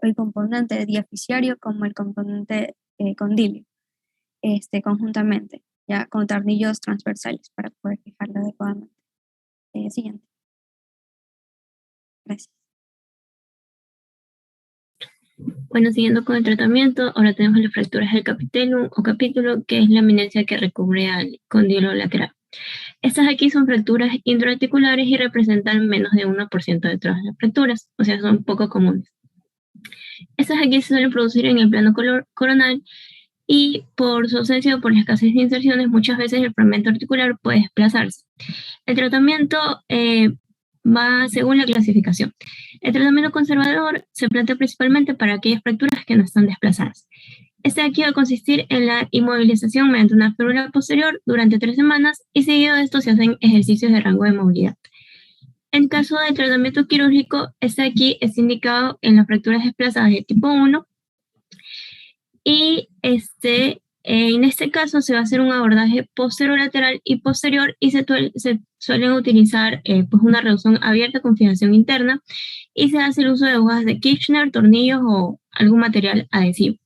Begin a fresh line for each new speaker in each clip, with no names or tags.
el componente diaficiario como el componente condilio, conjuntamente, ya con tornillos transversales para poder fijarlo adecuadamente. Siguiente. Gracias.
Bueno, siguiendo con el tratamiento, ahora tenemos las fracturas del capitellum o capítulo, que es la eminencia que recubre al cóndilo lateral. Estas aquí son fracturas intraarticulares y representan menos de 1% de todas las fracturas, o sea, son poco comunes. Estas aquí se suelen producir en el plano coronal y por su ausencia o por la escasez de inserciones, muchas veces el fragmento articular puede desplazarse. El tratamiento va según la clasificación. El tratamiento conservador se plantea principalmente para aquellas fracturas que no están desplazadas. Este de aquí va a consistir en la inmovilización mediante una férula posterior durante 3 semanas y seguido de esto se hacen ejercicios de rango de movilidad. En caso del tratamiento quirúrgico, este de aquí es indicado en las fracturas desplazadas de tipo 1 y en este caso se va a hacer un abordaje posterolateral y posterior y se suelen utilizar pues una reducción abierta con fijación interna y se hace el uso de agujas de Kirchner, tornillos o algún material adhesivo.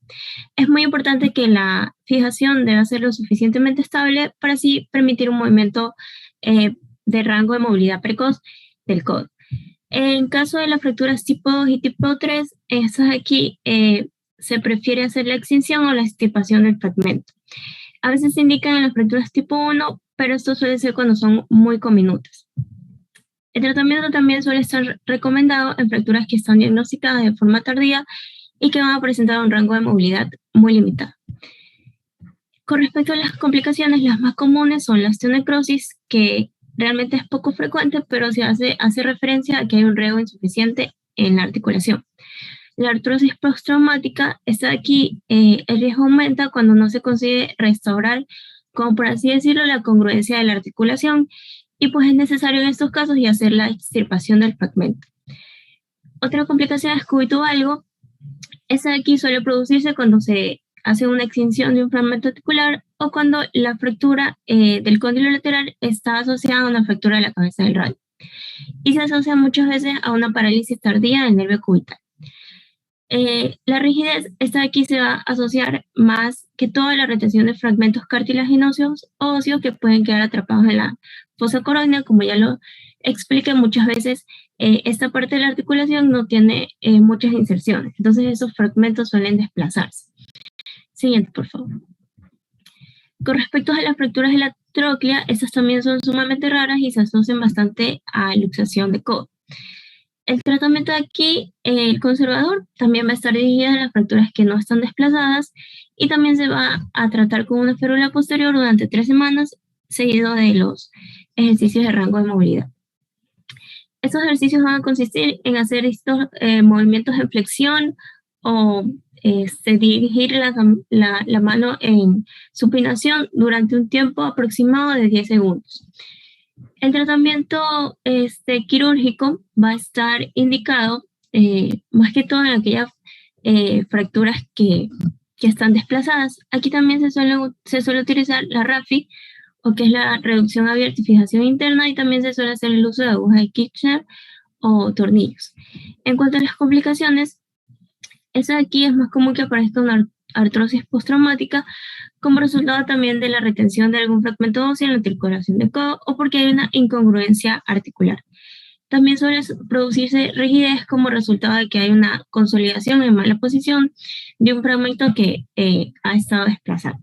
Es muy importante que la fijación deba ser lo suficientemente estable para así permitir un movimiento de rango de movilidad precoz del codo. En caso de las fracturas tipo 2 y tipo 3, estas aquí se prefiere hacer la extinción o la extirpación del fragmento. A veces se indican en las fracturas tipo 1, pero esto suele ser cuando son muy comminutas. El tratamiento también suele estar recomendado en fracturas que están diagnosticadas de forma tardía y que van a presentar un rango de movilidad muy limitado. Con respecto a las complicaciones, las más comunes son la osteonecrosis, que realmente es poco frecuente, pero se hace referencia a que hay un riego insuficiente en la articulación. La artrosis postraumática, esta de aquí, el riesgo aumenta cuando no se consigue restaurar, como por así decirlo, la congruencia de la articulación, y pues es necesario en estos casos y hacer la extirpación del fragmento. Otra complicación es cúbito valgo. Esta de aquí suele producirse cuando se hace una extinción de un fragmento articular o cuando la fractura del cóndilo lateral está asociada a una fractura de la cabeza del radio. Y se asocia muchas veces a una parálisis tardía del nervio cubital. La rigidez, esta de aquí se va a asociar más que todo a la retención de fragmentos cartilaginosos o óseos que pueden quedar atrapados en la fosa coroidea, como ya lo expliqué muchas veces. Esta parte de la articulación no tiene muchas inserciones, entonces esos fragmentos suelen desplazarse. Siguiente, por favor. Con respecto a las fracturas de la tróclea, estas también son sumamente raras y se asocian bastante a luxación de codo. El tratamiento de aquí, el conservador, también va a estar dirigido a las fracturas que no están desplazadas y también se va a tratar con una férula posterior durante 3 semanas, seguido de los ejercicios de rango de movilidad. Estos ejercicios van a consistir en hacer estos movimientos de flexión o dirigir la mano en supinación durante un tiempo aproximado de 10 segundos. El tratamiento quirúrgico va a estar indicado más que todo en aquellas fracturas que están desplazadas. Aquí también se suele utilizar la RAFI, o que es la reducción abierta y fijación interna, y también se suele hacer el uso de agujas de Kirchner o tornillos. En cuanto a las complicaciones, eso de aquí es más común que aparezca una artrosis postraumática como resultado también de la retención de algún fragmento óseo en la articulación del codo o porque hay una incongruencia articular. También suele producirse rigidez como resultado de que hay una consolidación en mala posición de un fragmento que ha estado desplazado.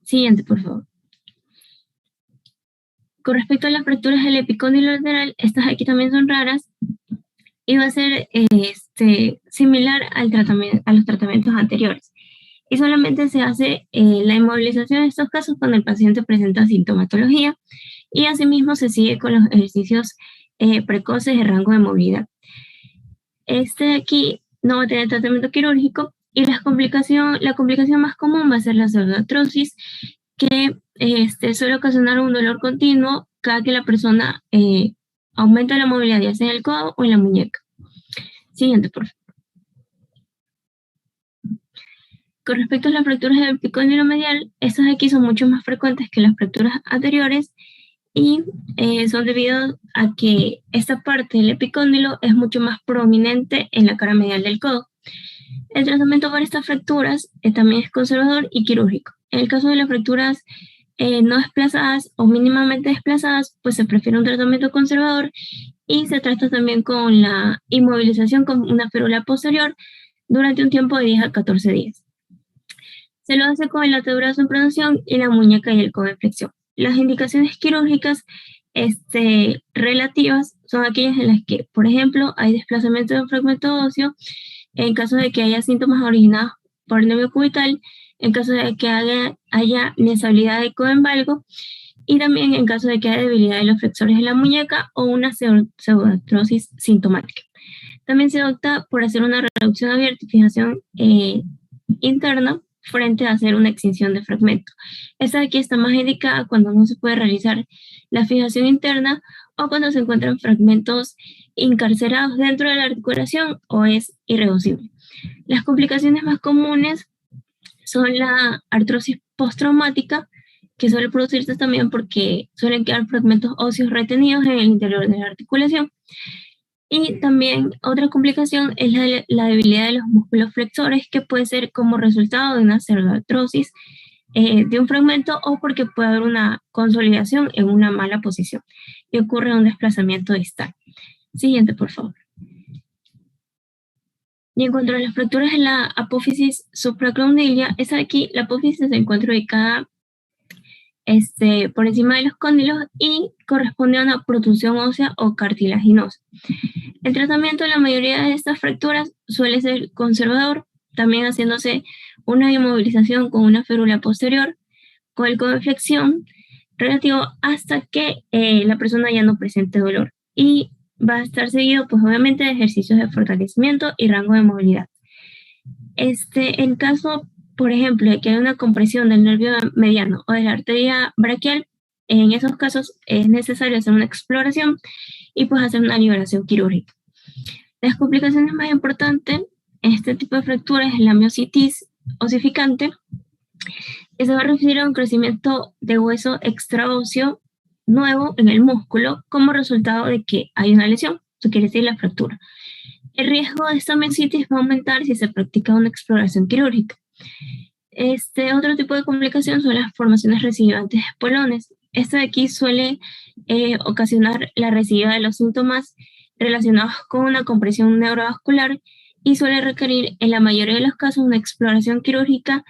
Siguiente, por favor. Con respecto a las fracturas del epicóndilo lateral, estas aquí también son raras y va a ser similar a los tratamientos anteriores. Y solamente se hace la inmovilización en estos casos cuando el paciente presenta sintomatología y asimismo se sigue con los ejercicios precoces de rango de movilidad. Este de aquí no va a tener tratamiento quirúrgico y la complicación más común va a ser la pseudoartrosis, que suele ocasionar un dolor continuo cada que la persona aumenta la movilidad, ya sea en el codo o en la muñeca. Siguiente, por favor. Con respecto a las fracturas del epicóndilo medial, estas aquí son mucho más frecuentes que las fracturas anteriores y son debido a que esta parte del epicóndilo es mucho más prominente en la cara medial del codo. El tratamiento para estas fracturas también es conservador y quirúrgico. En el caso de las fracturas no desplazadas o mínimamente desplazadas, pues se prefiere un tratamiento conservador y se trata también con la inmovilización con una férula posterior durante un tiempo de 10 a 14 días. Se lo hace con el atadura de pronación y la muñeca y el codo de flexión. Las indicaciones quirúrgicas relativas son aquellas en las que, por ejemplo, hay desplazamiento de un fragmento óseo, en caso de que haya síntomas originados por el nervio cubital, en caso de que haya inestabilidad de codo en valgo, y también en caso de que haya debilidad de los flexores de la muñeca o una pseudoartrosis sintomática. También se opta por hacer una reducción abierta y fijación interna frente a hacer una extinción de fragmento. Esta de aquí está más indicada cuando no se puede realizar la fijación interna o cuando se encuentran fragmentos encarcerados dentro de la articulación o es irreducible. Las complicaciones más comunes son la artrosis postraumática, que suele producirse también porque suelen quedar fragmentos óseos retenidos en el interior de la articulación. Y también otra complicación es la debilidad de los músculos flexores, que puede ser como resultado de una pseudoartrosis de un fragmento o porque puede haber una consolidación en una mala posición y ocurre un desplazamiento distal. Siguiente, por favor. Y en cuanto a las fracturas de la apófisis supracondiliar, esa de aquí, la apófisis se encuentra ubicada por encima de los cóndilos y corresponde a una protrusión ósea o cartilaginosa. El tratamiento de la mayoría de estas fracturas suele ser conservador, también haciéndose una inmovilización con una férula posterior, con el codo de flexión relativo hasta que la persona ya no presente dolor. Y va a estar seguido, pues obviamente, de ejercicios de fortalecimiento y rango de movilidad. En caso, por ejemplo, de que haya una compresión del nervio mediano o de la arteria braquial, en esos casos es necesario hacer una exploración y pues hacer una liberación quirúrgica. Las complicaciones más importantes en este tipo de fracturas es la miositis osificante, que se va a referir a un crecimiento de hueso extraóseo nuevo en el músculo como resultado de que hay una lesión, eso quiere decir la fractura. El riesgo de esta miositis va a aumentar si se practica una exploración quirúrgica. Otro tipo de complicación son las formaciones recidivantes de espolones. Esto de aquí suele ocasionar la recidiva de los síntomas relacionados con una compresión neurovascular y suele requerir en la mayoría de los casos una exploración quirúrgica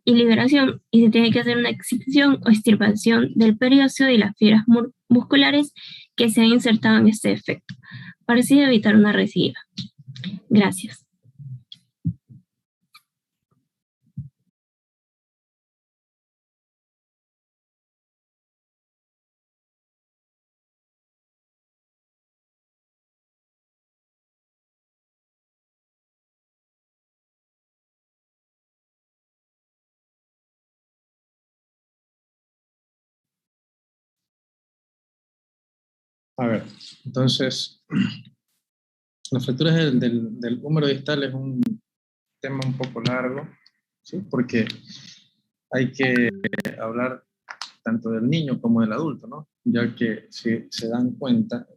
y liberación, y se tiene que hacer una excisión o extirpación del periósteo y las fibras musculares que se han insertado en este defecto, para así evitar una recidiva. Gracias.
A ver, entonces, las fracturas del húmero distal es un tema un poco largo, ¿sí? Porque hay que hablar tanto del niño como del adulto, ¿no? Ya que si se dan cuenta,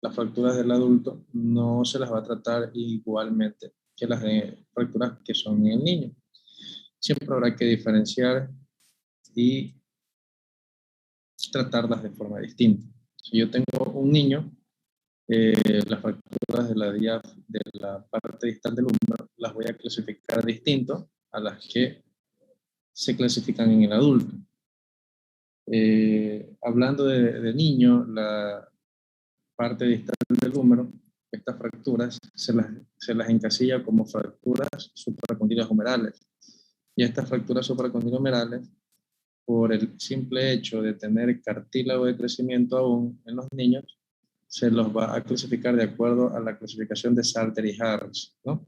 las fracturas del adulto no se las va a tratar igualmente que las de fracturas que son en el niño. Siempre habrá que diferenciar y tratarlas de forma distinta. Si yo tengo un niño, las fracturas de la parte distal del húmero las voy a clasificar distinto a las que se clasifican en el adulto. Hablando de niño, la parte distal del húmero, estas fracturas se las encasilla como fracturas supracondiliares humerales. Y estas fracturas supracondiliares humerales, por el simple hecho de tener cartílago de crecimiento aún en los niños, se los va a clasificar de acuerdo a la clasificación de Salter y Harris, ¿no?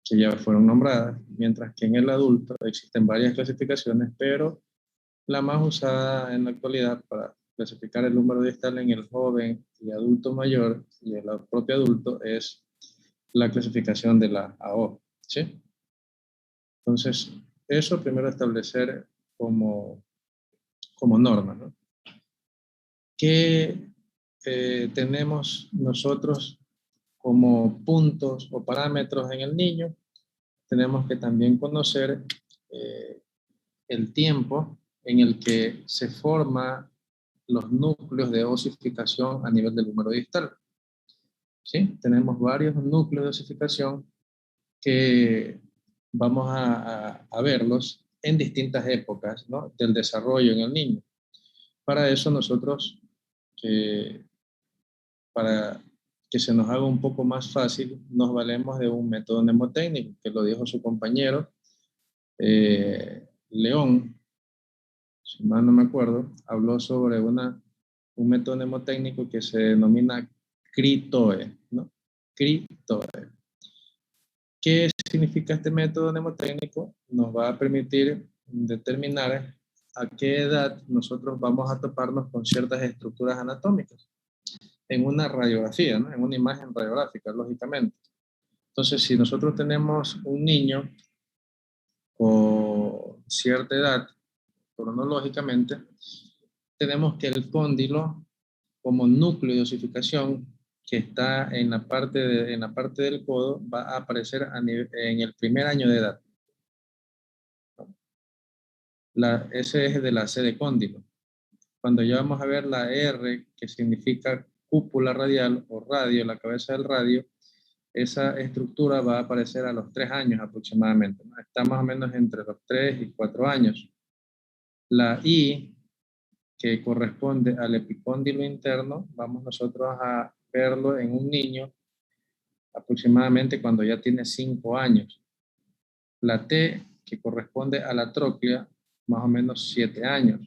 Que ya fueron nombradas, mientras que en el adulto existen varias clasificaciones, pero la más usada en la actualidad para clasificar el húmero distal en el joven y adulto mayor y el propio adulto es la clasificación de la AO, ¿sí? Entonces, eso primero establecer como norma, ¿no? ¿Qué tenemos nosotros como puntos o parámetros en el niño? tenemos que también conocer el tiempo en el que se forman los núcleos de osificación a nivel del húmero distal. ¿Sí? Tenemos varios núcleos de osificación que vamos a verlos en distintas épocas, ¿no?, del desarrollo en el niño. Para eso nosotros, para que se nos haga un poco más fácil, nos valemos de un método mnemotécnico, que lo dijo su compañero León, si mal no me acuerdo, habló sobre un método mnemotécnico que se denomina CRI-TOE, ¿no? CRI-TOE. ¿Qué significa este método mnemotécnico? Nos va a permitir determinar a qué edad nosotros vamos a toparnos con ciertas estructuras anatómicas en una radiografía, ¿no?, en una imagen radiográfica, lógicamente. Entonces, si nosotros tenemos un niño con cierta edad, cronológicamente, tenemos que el cóndilo como núcleo de osificación que está en la parte del codo va a aparecer en el primer año de edad. Ese es de la C de cóndilo. Cuando ya vamos a ver la R, que significa cúpula radial o radio, la cabeza del radio, esa estructura va a aparecer a los 3 años aproximadamente, ¿no? Está más o menos entre los 3 y 4 años. La I, que corresponde al epicóndilo interno, vamos nosotros a verlo en un niño aproximadamente cuando ya tiene 5 años. La T, que corresponde a la tróclea, más o menos 7 años.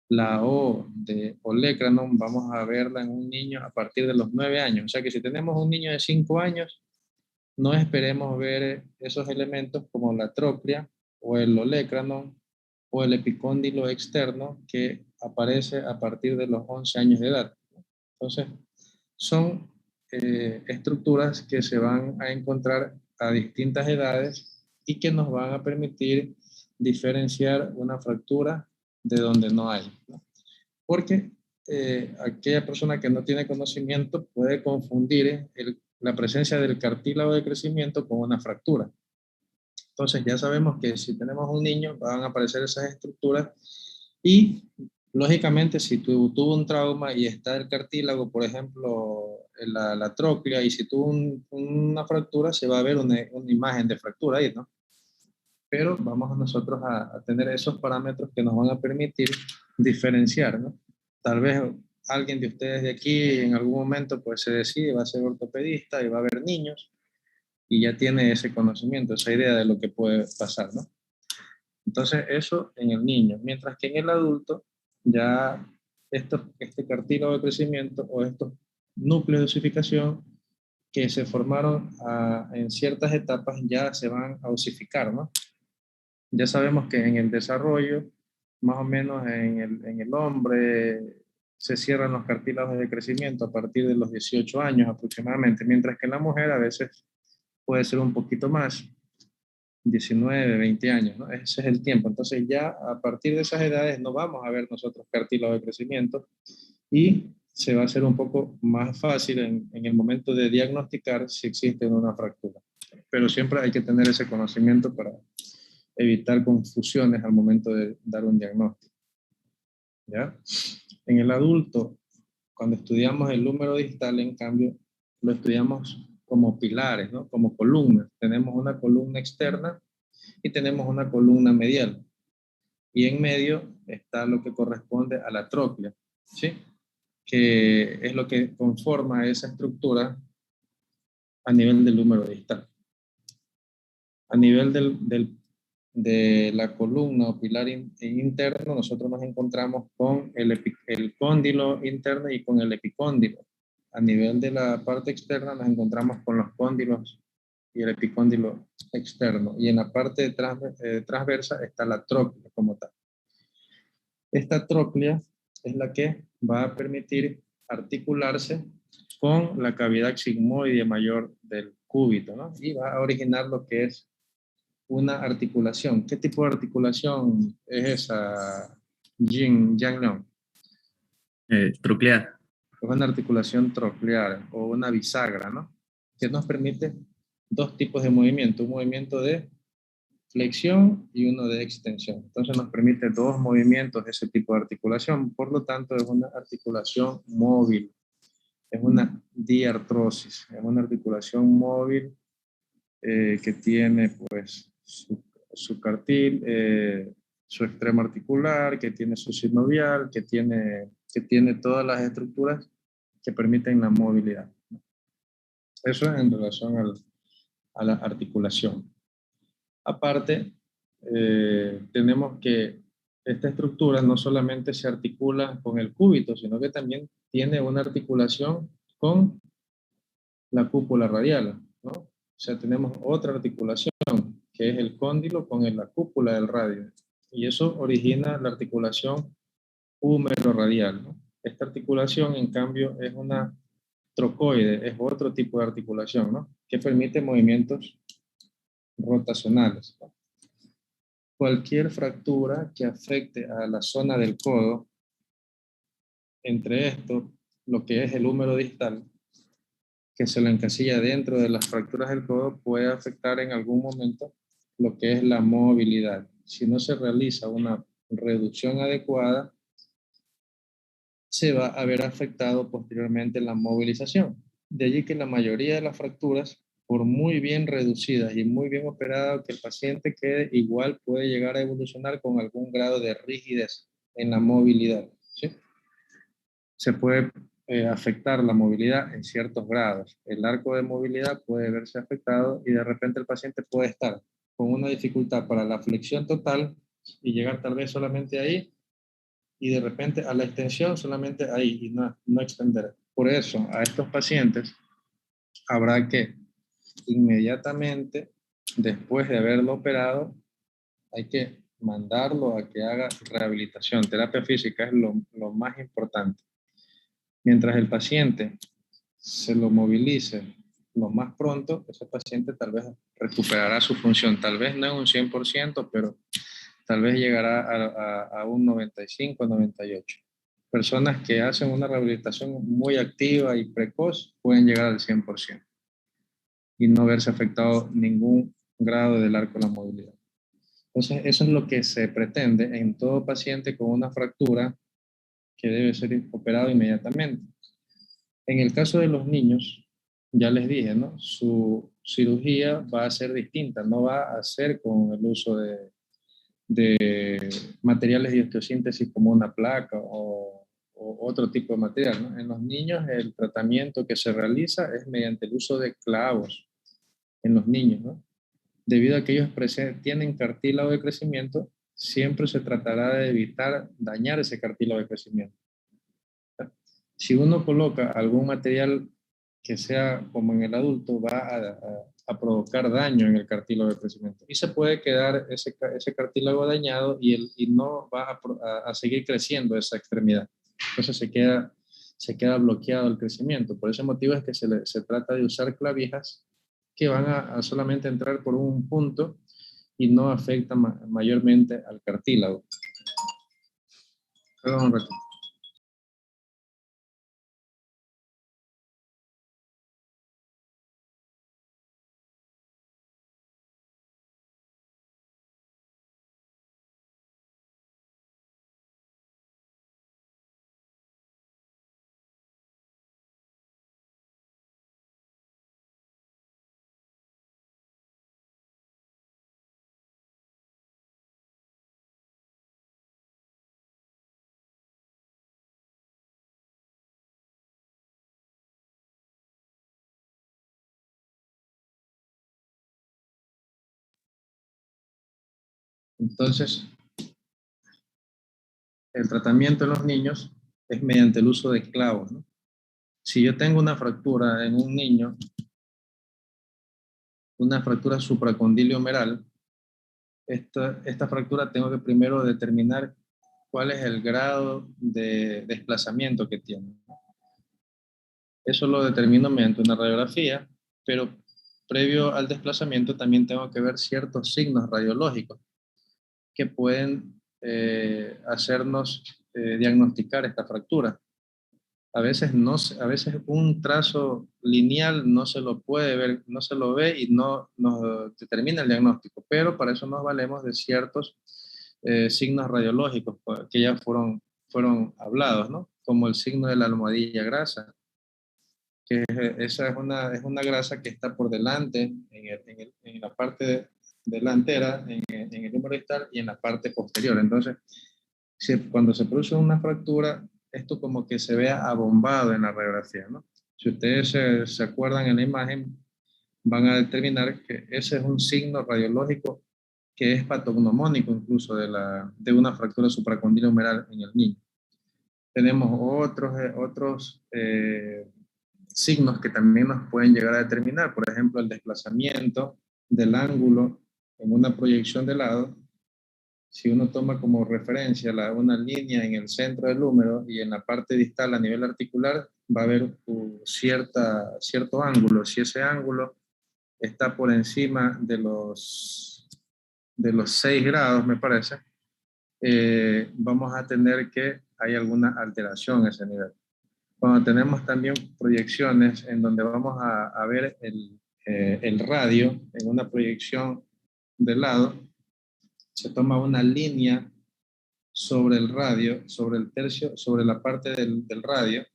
La O de olecranon vamos a verla en un niño a partir de los 9 años. O sea que si tenemos un niño de 5 años, no esperemos ver esos elementos como la tróclea o el olecranon o el epicóndilo externo que aparece a partir de los 11 años de edad. Entonces, son estructuras que se van a encontrar a distintas edades y que nos van a permitir diferenciar una fractura de donde no hay, ¿no? Porque aquella persona que no tiene conocimiento puede confundir la presencia del cartílago de crecimiento con una fractura. Entonces ya sabemos que si tenemos un niño van a aparecer esas estructuras y lógicamente si tuvo un trauma y está el cartílago, por ejemplo, la tróclea, y si tuvo una fractura se va a ver una imagen de fractura ahí, ¿no? Pero vamos nosotros a tener esos parámetros que nos van a permitir diferenciar, ¿no? Tal vez alguien de ustedes de aquí en algún momento pues se decide, va a ser ortopedista y va a ver niños y ya tiene ese conocimiento, esa idea de lo que puede pasar, ¿no? Entonces eso en el niño, mientras que en el adulto ya este cartílago de crecimiento o estos núcleos de osificación que se formaron en ciertas etapas ya se van a osificar, ¿no? Ya sabemos que en el desarrollo, más o menos en el hombre, se cierran los cartílagos de crecimiento a partir de los 18 años aproximadamente, mientras que en la mujer a veces puede ser un poquito más, 19, 20 años, ¿no? Ese es el tiempo. Entonces ya a partir de esas edades no vamos a ver nosotros cartílago de crecimiento y se va a hacer un poco más fácil en el momento de diagnosticar si existe una fractura. Pero siempre hay que tener ese conocimiento para evitar confusiones al momento de dar un diagnóstico. ¿Ya? En el adulto, cuando estudiamos el húmero distal, en cambio, lo estudiamos como pilares, ¿no? Como columnas. Tenemos una columna externa y tenemos una columna medial. Y en medio está lo que corresponde a la tróclea, ¿sí? Que es lo que conforma esa estructura a nivel del húmero distal. A nivel de la columna o pilar interno, nosotros nos encontramos con el cóndilo interno y con el epicóndilo. A nivel de la parte externa nos encontramos con los cóndilos y el epicóndilo externo. Y en la parte transversa está la tróclea como tal. Esta tróclea es la que va a permitir articularse con la cavidad sigmoide mayor del cúbito, ¿no? Y va a originar lo que es una articulación. ¿Qué tipo de articulación es esa, Yang Leong?
Troclear.
Es una articulación troclear o una bisagra, ¿no? Que nos permite dos tipos de movimiento, un movimiento de flexión y uno de extensión. Entonces nos permite dos movimientos de ese tipo de articulación, por lo tanto es una articulación móvil, es una diartrosis, es una articulación móvil que tiene pues su cartil, su extremo articular, que tiene su sinovial, que tiene todas las estructuras que permiten la movilidad. Eso es en relación a la articulación. Aparte, tenemos que esta estructura no solamente se articula con el cúbito, sino que también tiene una articulación con la cúpula radial, ¿no? O sea, tenemos otra articulación, que es el cóndilo con la cúpula del radio. Y eso origina la articulación húmero-radial, ¿no? Esta articulación, en cambio, es una trocoide, es otro tipo de articulación, ¿no? Que permite movimientos rotacionales, ¿no? Cualquier fractura que afecte a la zona del codo, entre esto, lo que es el húmero distal, que se lo encasilla dentro de las fracturas del codo, puede afectar en algún momento lo que es la movilidad. Si no se realiza una reducción adecuada, se va a ver afectado posteriormente la movilización. De allí que la mayoría de las fracturas, por muy bien reducidas y muy bien operadas, que el paciente quede, igual puede llegar a evolucionar con algún grado de rigidez en la movilidad, ¿sí? Se puede afectar la movilidad en ciertos grados. El arco de movilidad puede verse afectado y de repente el paciente puede estar con una dificultad para la flexión total y llegar tal vez solamente ahí, y de repente a la extensión solamente ahí y no extender. Por eso a estos pacientes habrá que inmediatamente, después de haberlo operado, hay que mandarlo a que haga rehabilitación. Terapia física es lo más importante. Mientras el paciente se lo movilice lo más pronto, ese paciente tal vez recuperará su función. Tal vez no en un 100%, pero tal vez llegará a un 95, 98. Personas que hacen una rehabilitación muy activa y precoz pueden llegar al 100% y no verse afectado ningún grado del arco de la movilidad. Entonces, eso es lo que se pretende en todo paciente con una fractura que debe ser operado inmediatamente. En el caso de los niños, ya les dije, ¿no? Su cirugía va a ser distinta, no va a ser con el uso de materiales de osteosíntesis como una placa o otro tipo de material, ¿no? En los niños el tratamiento que se realiza es mediante el uso de clavos en los niños, ¿no? Debido a que ellos tienen cartílago de crecimiento, siempre se tratará de evitar dañar ese cartílago de crecimiento. Si uno coloca algún material que sea como en el adulto, va a provocar daño en el cartílago de crecimiento. Y se puede quedar ese cartílago dañado y no va a seguir creciendo esa extremidad. Entonces se queda bloqueado el crecimiento. Por ese motivo es que se trata de usar clavijas que van a solamente entrar por un punto y no afectan mayormente al cartílago. Perdón un ratito. Entonces, el tratamiento en los niños es mediante el uso de clavos, ¿no? Si yo tengo una fractura en un niño, una fractura supracondiliomeral, esta fractura tengo que primero determinar cuál es el grado de desplazamiento que tiene. Eso lo determino mediante una radiografía, pero previo al desplazamiento también tengo que ver ciertos signos radiológicos que pueden hacernos diagnosticar esta fractura. a veces un trazo lineal no se lo puede ver, no se lo ve y no nos determina el diagnóstico, pero para eso nos valemos de ciertos signos radiológicos pues, que ya fueron hablados, ¿no? Como el signo de la almohadilla grasa, que esa es una grasa que está por delante, en la parte delantera, en el húmero distal y en la parte posterior. Entonces, cuando se produce una fractura, esto como que se vea abombado en la radiografía, ¿no? Si ustedes se acuerdan en la imagen, van a determinar que ese es un signo radiológico que es patognomónico incluso de una fractura supracondila humeral en el niño. Tenemos otros signos que también nos pueden llegar a determinar, por ejemplo, el desplazamiento del ángulo en una proyección de lado. Si uno toma como referencia una línea en el centro del húmero y en la parte distal a nivel articular, va a haber cierto ángulo. Si ese ángulo está por encima de los 6 grados, me parece, vamos a tener que hay alguna alteración a ese nivel. Cuando tenemos también proyecciones en donde vamos a ver el radio en una proyección de lado, se toma una línea sobre el radio, sobre el tercio, sobre la parte del radio.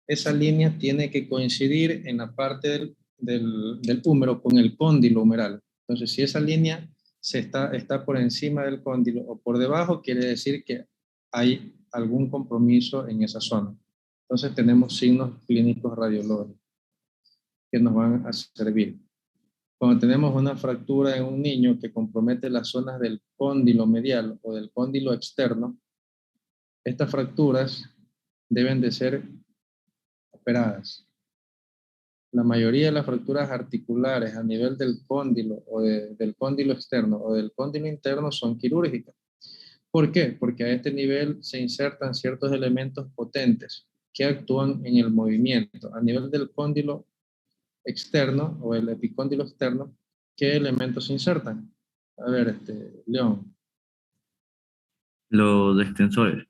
Esa línea tiene que coincidir en la parte del húmero con el cóndilo humeral. Entonces, si esa línea está por encima del cóndilo o por debajo, quiere decir que hay algún compromiso en esa zona. Entonces, tenemos signos clínicos radiológicos que nos van a servir. Cuando tenemos una fractura en un niño que compromete las zonas del cóndilo medial o del cóndilo externo, estas fracturas deben de ser operadas. La mayoría de las fracturas articulares a nivel del cóndilo o del cóndilo externo o del cóndilo interno son quirúrgicas. ¿Por qué? Porque a este nivel se insertan ciertos elementos potentes que actúan en el movimiento. A nivel del cóndilo externo o el epicóndilo externo, ¿qué elementos se insertan? A ver, León.
Los extensores.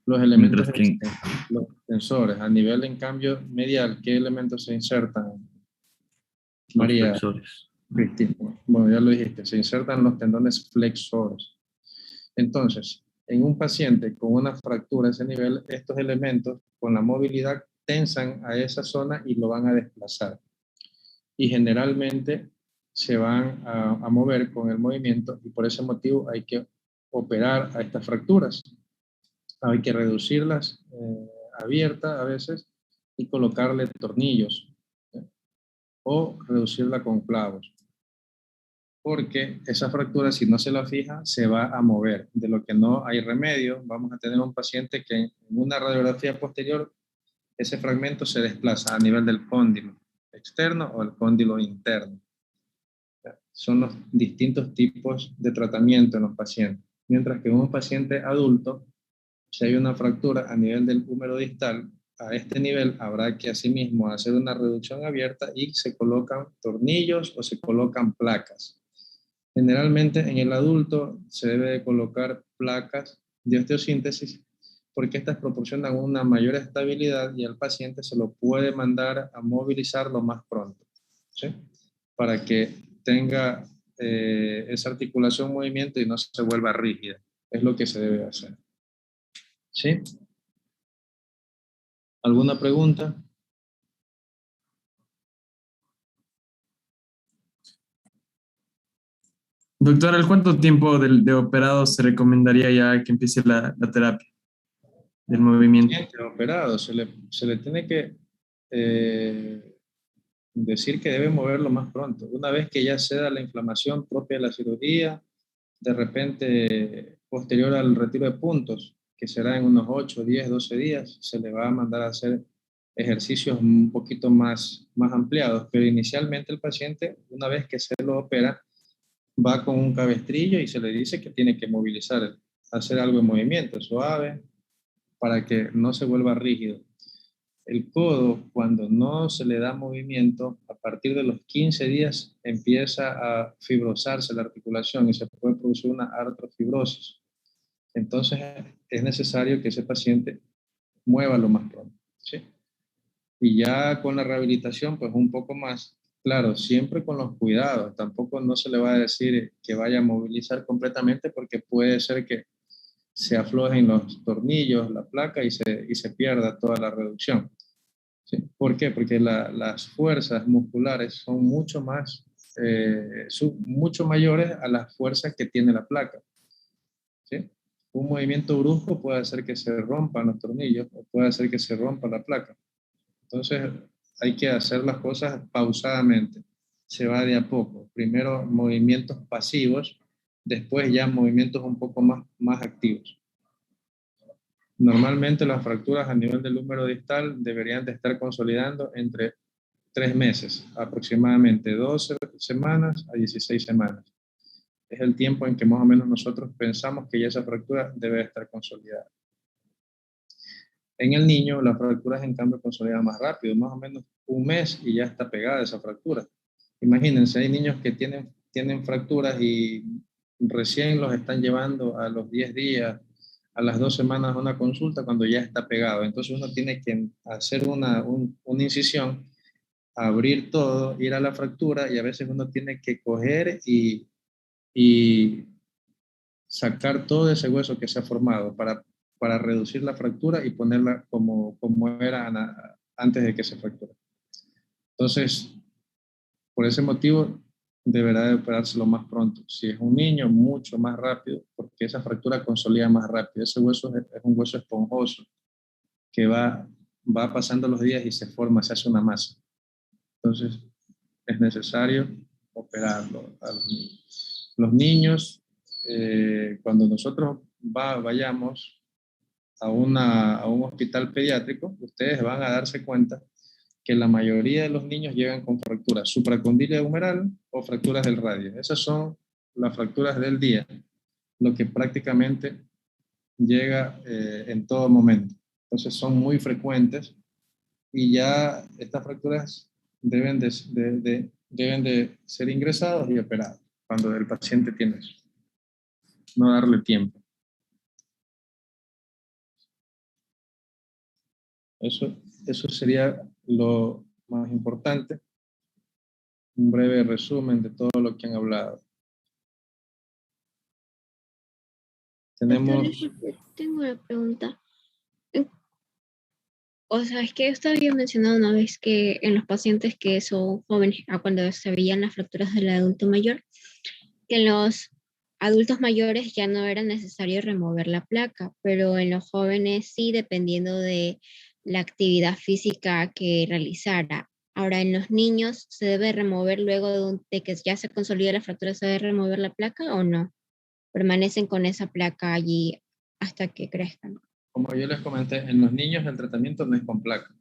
Los elementos
Mientras que
los extensores. A nivel, en cambio, medial, ¿qué elementos se insertan? María
los flexores.
Cristina. Bueno, ya lo dijiste, se insertan los tendones flexores. Entonces, en un paciente con una fractura a ese nivel, estos elementos con la movilidad tensan a esa zona y lo van a desplazar. Y generalmente se van a mover con el movimiento y por ese motivo hay que operar a estas fracturas. Hay que reducirlas abiertas a veces y colocarle tornillos o reducirla con clavos. Porque esa fractura, si no se la fija, se va a mover. De lo que no hay remedio, vamos a tener un paciente que en una radiografía posterior, ese fragmento se desplaza a nivel del cóndilo externo o el cóndilo interno. Son los distintos tipos de tratamiento en los pacientes. Mientras que en un paciente adulto, si hay una fractura a nivel del húmero distal, a este nivel habrá que asimismo hacer una reducción abierta y se colocan tornillos o se colocan placas. Generalmente en el adulto se debe de colocar placas de osteosíntesis porque estas proporcionan una mayor estabilidad y al paciente se lo puede mandar a movilizar lo más pronto, ¿sí? Para que tenga esa articulación movimiento y no se vuelva rígida. Es lo que se debe hacer. ¿Sí? ¿Alguna pregunta?
Doctor, ¿al cuánto tiempo de operado se recomendaría ya que empiece la terapia del movimiento?
Operado, se le tiene que decir que debe moverlo más pronto. Una vez que ya ceda la inflamación propia de la cirugía, de repente posterior al retiro de puntos, que será en unos 8, 10, 12 días, se le va a mandar a hacer ejercicios un poquito más ampliados, pero inicialmente el paciente, una vez que se lo opera, va con un cabestrillo y se le dice que tiene que movilizar, hacer algo de movimiento suave para que no se vuelva rígido. El codo, cuando no se le da movimiento, a partir de los 15 días empieza a fibrosarse la articulación y se puede producir una artrofibrosis. Entonces es necesario que ese paciente mueva lo más pronto. ¿sí? Y ya con la rehabilitación, pues un poco más. Claro, siempre con los cuidados. Tampoco no se le va a decir que vaya a movilizar completamente porque puede ser que se aflojen los tornillos, la placa y se pierda toda la reducción. ¿Sí? ¿Por qué? Porque las fuerzas musculares son mucho mayores a las fuerzas que tiene la placa. ¿Sí? Un movimiento brusco puede hacer que se rompan los tornillos o puede hacer que se rompa la placa. Entonces hay que hacer las cosas pausadamente. Se va de a poco. Primero movimientos pasivos, después ya movimientos un poco más activos. Normalmente las fracturas a nivel del húmero distal deberían de estar consolidando entre 3 meses, aproximadamente 12 semanas a 16 semanas. Es el tiempo en que más o menos nosotros pensamos que ya esa fractura debe estar consolidada. En el niño, las fracturas en cambio consolidan más rápido, más o menos 1 mes y ya está pegada esa fractura. Imagínense, hay niños que tienen fracturas y recién los están llevando a los 10 días, a las 2 semanas a una consulta cuando ya está pegado. Entonces uno tiene que hacer una incisión, abrir todo, ir a la fractura y a veces uno tiene que coger y sacar todo ese hueso que se ha formado para reducir la fractura y ponerla como era antes de que se fracture. Entonces, por ese motivo, deberá de operarse lo más pronto. Si es un niño, mucho más rápido, porque esa fractura consolida más rápido. Ese hueso es un hueso esponjoso que va pasando los días y se forma, se hace una masa. Entonces, es necesario operarlo a los niños. Los niños, cuando nosotros vayamos a un hospital pediátrico, ustedes van a darse cuenta que la mayoría de los niños llegan con fracturas supracondílea humeral o fracturas del radio. Esas son las fracturas del día, lo que prácticamente llega en todo momento. Entonces son muy frecuentes y ya estas fracturas deben de ser ingresados y operados cuando el paciente tiene eso. No darle tiempo. Eso sería lo más importante. Un breve resumen de todo lo que han hablado. Tenemos...
Tengo una pregunta. O sea, es que usted había mencionado una vez que en los pacientes que son jóvenes, cuando se veían las fracturas del adulto mayor, que en los adultos mayores ya no era necesario remover la placa, pero en los jóvenes sí, dependiendo de la actividad física que realizara. Ahora, en los niños, ¿se debe remover luego de que ya se consolida la fractura, se debe remover la placa o no? ¿Permanecen con esa placa allí hasta que crezcan?
Como yo les comenté, en los niños el tratamiento no es con placa.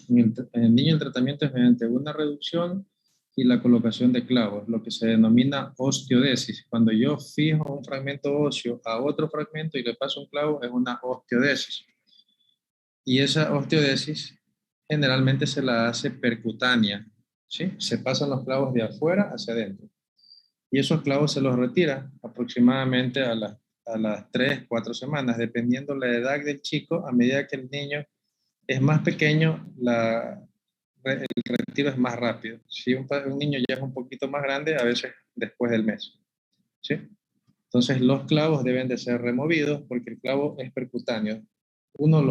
En el niño el tratamiento es mediante una reducción y la colocación de clavos, lo que se denomina osteodesis. Cuando yo fijo un fragmento óseo a otro fragmento y le paso un clavo, es una osteodesis. Y esa osteodesis generalmente se la hace percutánea, ¿sí? Se pasan los clavos de afuera hacia adentro. Y esos clavos se los retira aproximadamente a las 3, 4 semanas, dependiendo la edad del chico. A medida que el niño es más pequeño, el retiro es más rápido. Si un niño ya es un poquito más grande, a veces después del mes, ¿sí? Entonces los clavos deben de ser removidos porque el clavo es percutáneo. Uno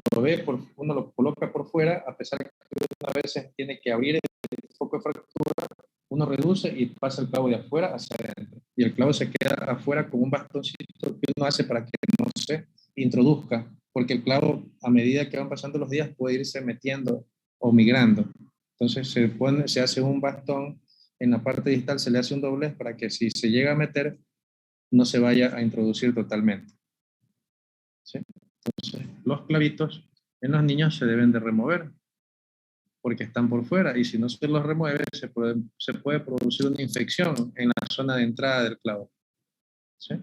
uno lo coloca por fuera, a pesar de que a veces tiene que abrir el foco de fractura, uno reduce y pasa el clavo de afuera hacia adentro. Y el clavo se queda afuera con un bastoncito que uno hace para que no se introduzca, porque el clavo, a medida que van pasando los días, puede irse metiendo o migrando. Entonces se hace un bastón en la parte distal, se le hace un doblez para que si se llega a meter, no se vaya a introducir totalmente. ¿Sí? Entonces, los clavitos en los niños se deben de remover porque están por fuera y si no se los remueve se puede producir una infección en la zona de entrada del clavo. ¿Sí?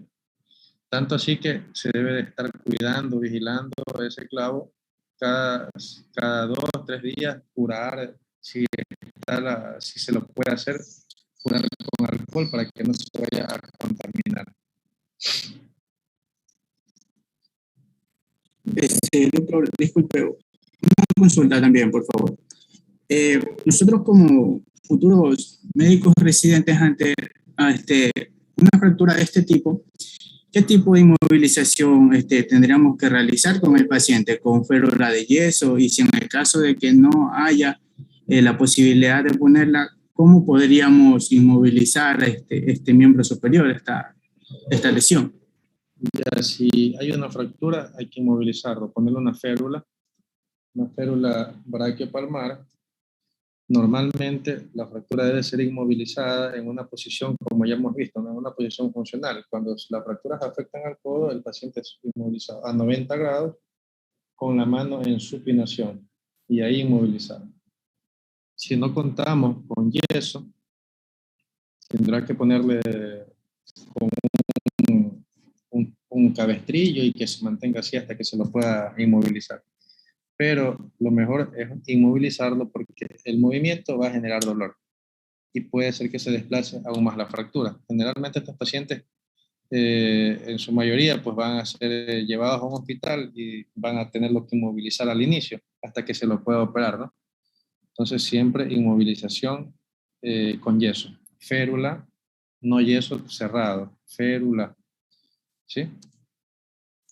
Tanto así que se debe de estar cuidando, vigilando ese clavo cada 2 o 3 días, curar, si se lo puede hacer, curar con alcohol para que no se vaya a contaminar.
Doctor, disculpe, una consulta también, por favor. Nosotros como futuros médicos residentes ante una fractura de este tipo, ¿qué tipo de inmovilización tendríamos que realizar con el paciente? ¿Con férula de yeso? Y si en el caso de que no haya la posibilidad de ponerla, ¿cómo podríamos inmovilizar este miembro superior, esta lesión?
Ya, si hay una fractura, hay que inmovilizarlo, ponerle una férula braquiopalmar. Normalmente la fractura debe ser inmovilizada en una posición, como ya hemos visto, ¿no? En una posición funcional. Cuando las fracturas afectan al codo, el paciente es inmovilizado a 90 grados con la mano en supinación y ahí inmovilizado. Si no contamos con yeso, tendrá que ponerle un cabestrillo y que se mantenga así hasta que se lo pueda inmovilizar. Pero lo mejor es inmovilizarlo porque el movimiento va a generar dolor y puede ser que se desplace aún más la fractura. Generalmente estos pacientes, en su mayoría, pues van a ser llevados a un hospital y van a tenerlo que inmovilizar al inicio hasta que se lo pueda operar, ¿no? Entonces siempre inmovilización con yeso. Férula, no yeso cerrado, férula, ¿sí?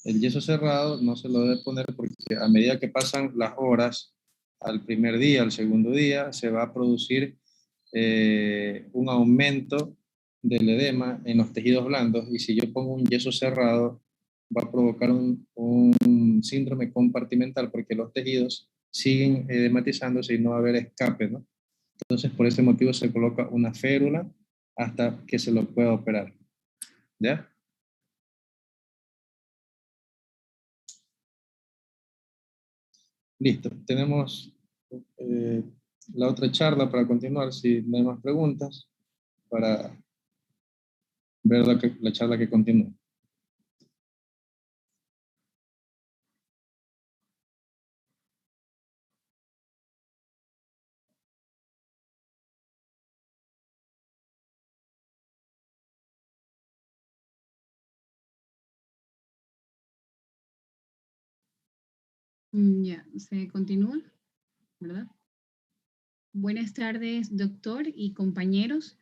El yeso cerrado no se lo debe poner porque a medida que pasan las horas, al primer día, al segundo día, se va a producir un aumento del edema en los tejidos blandos y si yo pongo un yeso cerrado va a provocar un síndrome compartimental porque los tejidos siguen edematizándose y no va a haber escape, ¿no? Entonces por ese motivo se coloca una férula hasta que se lo pueda operar. ¿Ya? Listo, tenemos la otra charla para continuar, si no hay más preguntas, para ver la charla que continúa.
Ya, se continúa, ¿verdad? Buenas tardes, doctor y compañeros.